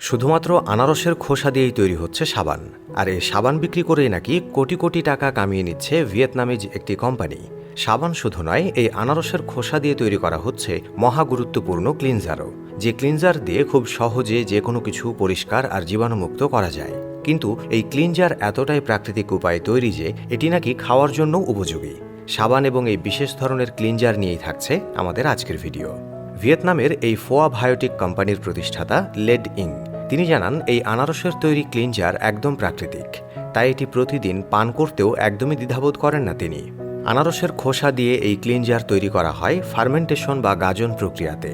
শুধুমাত্র আনারসের খোসা দিয়েই তৈরি হচ্ছে সাবান। আর এই সাবান বিক্রি করেই নাকি কোটি কোটি টাকা কামিয়ে নিচ্ছে ভিয়েতনামে একটি কোম্পানি। সাবান শুধু নয়, এই আনারসের খোসা দিয়ে তৈরি করা হচ্ছে মহা গুরুত্বপূর্ণ ক্লিনজারও, যে ক্লিনজার দিয়ে খুব সহজে যে কোনো কিছু পরিষ্কার আর জীবাণুমুক্ত করা যায়। কিন্তু এই ক্লিনজার এতটাই প্রাকৃতিক উপায়ে তৈরি যে এটি নাকি খাওয়ার জন্য উপযোগী। সাবান এবং এই বিশেষ ধরনের ক্লিনজার নিয়েই থাকছে আমাদের আজকের ভিডিও। ভিয়েতনামের এই ফোয়া বায়োটিক কোম্পানির প্রতিষ্ঠাতা লেড ইং তিনি জানান, এই আনারসের তৈরি ক্লিনজার একদম প্রাকৃতিক, তাই এটি প্রতিদিন পান করতেও একদমই দ্বিধাবোধ করেন না তিনি। আনারসের খোসা দিয়ে এই ক্লিনজার তৈরি করা হয় ফার্মেন্টেশন বা গাজন প্রক্রিয়াতে।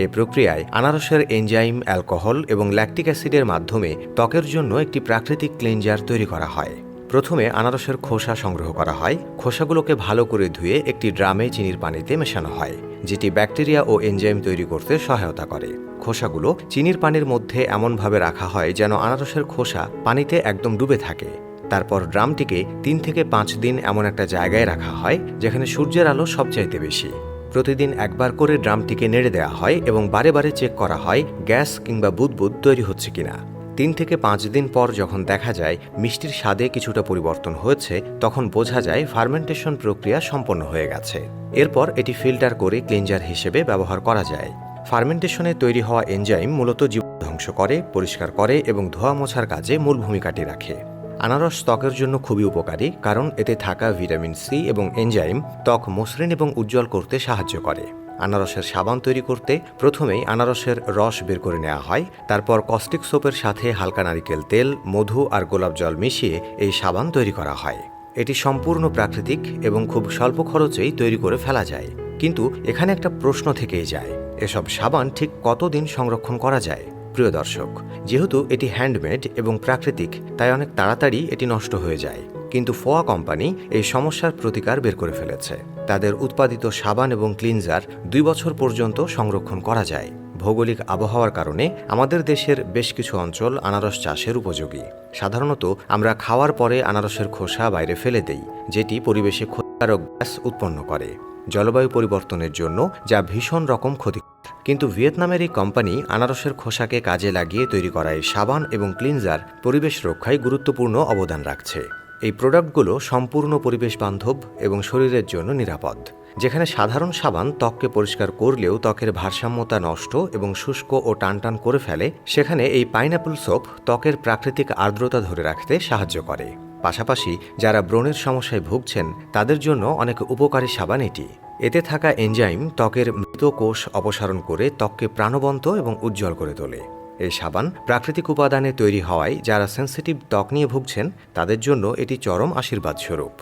এই প্রক্রিয়ায় আনারসের এনজাইম, অ্যালকোহল এবং ল্যাকটিক অ্যাসিডের মাধ্যমে ত্বকের জন্য একটি প্রাকৃতিক ক্লিনজার তৈরি করা হয়। প্রথমে আনারসের খোসা সংগ্রহ করা হয়। খোসাগুলোকে ভালো করে ধুয়ে একটি ড্রামে চিনির পানিতে মেশানো হয়, যেটি ব্যাকটেরিয়া ও এনজাইম তৈরি করতে সহায়তা করে। খোসাগুলো চিনির পানির মধ্যে এমনভাবে রাখা হয় যেন আনারসের খোসা পানিতে একদম ডুবে থাকে। তারপর ড্রামটিকে 3 থেকে 5 দিন এমন একটা জায়গায় রাখা হয় যেখানে সূর্যের আলো সবচাইতে বেশি। প্রতিদিন একবার করে ড্রামটিকে নেড়ে দেওয়া হয় এবং বারে বারে চেক করা হয় গ্যাস কিংবা বুদবুদ তৈরি হচ্ছে কিনা। 3 থেকে 5 দিন পর যখন দেখা যায় মিষ্টির স্বাদে কিছুটা পরিবর্তন হয়েছে, তখন বোঝা যায় ফার্মেন্টেশন প্রক্রিয়া সম্পন্ন হয়ে গেছে। এরপর এটি ফিল্টার করে ক্লিনজার হিসেবে ব্যবহার করা যায়। ফার্মেন্টেশনে তৈরি হওয়া এনজাইম মূলত জীবাণু ধ্বংস করে, পরিষ্কার করে এবং ধোয়া মোছার কাজে মূল ভূমিকাটি রাখে। আনারস ত্বকের জন্য খুবই উপকারী, কারণ এতে থাকা ভিটামিন সি এবং এনজাইম ত্বক মসৃণ এবং উজ্জ্বল করতে সাহায্য করে। আনারসের সাবান তৈরি করতে প্রথমেই আনারসের রস বের করে নেওয়া হয়। তারপর কস্টিক সোপের সাথে হালকা নারিকেল তেল, মধু আর গোলাপ জল মিশিয়ে এই সাবান তৈরি করা হয়। এটি সম্পূর্ণ প্রাকৃতিক এবং খুব স্বল্প খরচেই তৈরি করে ফেলা যায়। কিন্তু এখানে একটা প্রশ্ন থেকেই যায়, এসব সাবান ঠিক কতদিন সংরক্ষণ করা যায়? প্রিয় দর্শক, যেহেতু এটি হ্যান্ডমেড এবং প্রাকৃতিক, তাই অনেক তাড়াতাড়ি এটি নষ্ট হয়ে যায়। কিন্তু ফোয়া কোম্পানি এই সমস্যার প্রতিকার বের করে ফেলেছে। তাদের উৎপাদিত সাবান এবং ক্লিনজার 2 বছর পর্যন্ত সংরক্ষণ করা যায়। ভৌগোলিক আবহাওয়ার কারণে আমাদের দেশের বেশ কিছু অঞ্চল আনারস চাষের উপযোগী। সাধারণত আমরা খাওয়ার পরে আনারসের খোসা বাইরে ফেলে দেই, যেটি পরিবেশে ক্ষতিকারক গ্যাস উৎপন্ন করে, জলবায়ু পরিবর্তনের জন্য যা ভীষণ রকম ক্ষতিকর। কিন্তু ভিয়েতনামের এই কোম্পানি আনারসের খোসাকে কাজে লাগিয়ে তৈরি করা এই সাবান এবং ক্লিনজার পরিবেশ রক্ষায় গুরুত্বপূর্ণ অবদান রাখছে। এই প্রোডাক্টগুলো সম্পূর্ণ পরিবেশ বান্ধব এবং শরীরের জন্য নিরাপদ। যেখানে সাধারণ সাবান ত্বককে পরিষ্কার করলেও ত্বকের ভারসাম্যতা নষ্ট এবং শুষ্ক ও টানটান করে ফেলে, সেখানে এই পাইনঅ্যাপল সোপ ত্বকের প্রাকৃতিক আর্দ্রতা ধরে রাখতে সাহায্য করে। পাশাপাশি যারা ব্রণের সমস্যায় ভুগছেন তাদের জন্য অনেক উপকারী সাবান এটি। এতে থাকা এনজাইম ত্বকের মৃত কোষ অপসারণ করে ত্বককে প্রাণবন্ত এবং উজ্জ্বল করে তোলে। এই সাবান প্রাকৃতিক উপাদানে তৈরি হওয়ায় যারা সেনসিটিভ ত্বক নিয়ে ভুগছেন তাদের জন্য এটি চরম আশীর্বাদ স্বরূপ।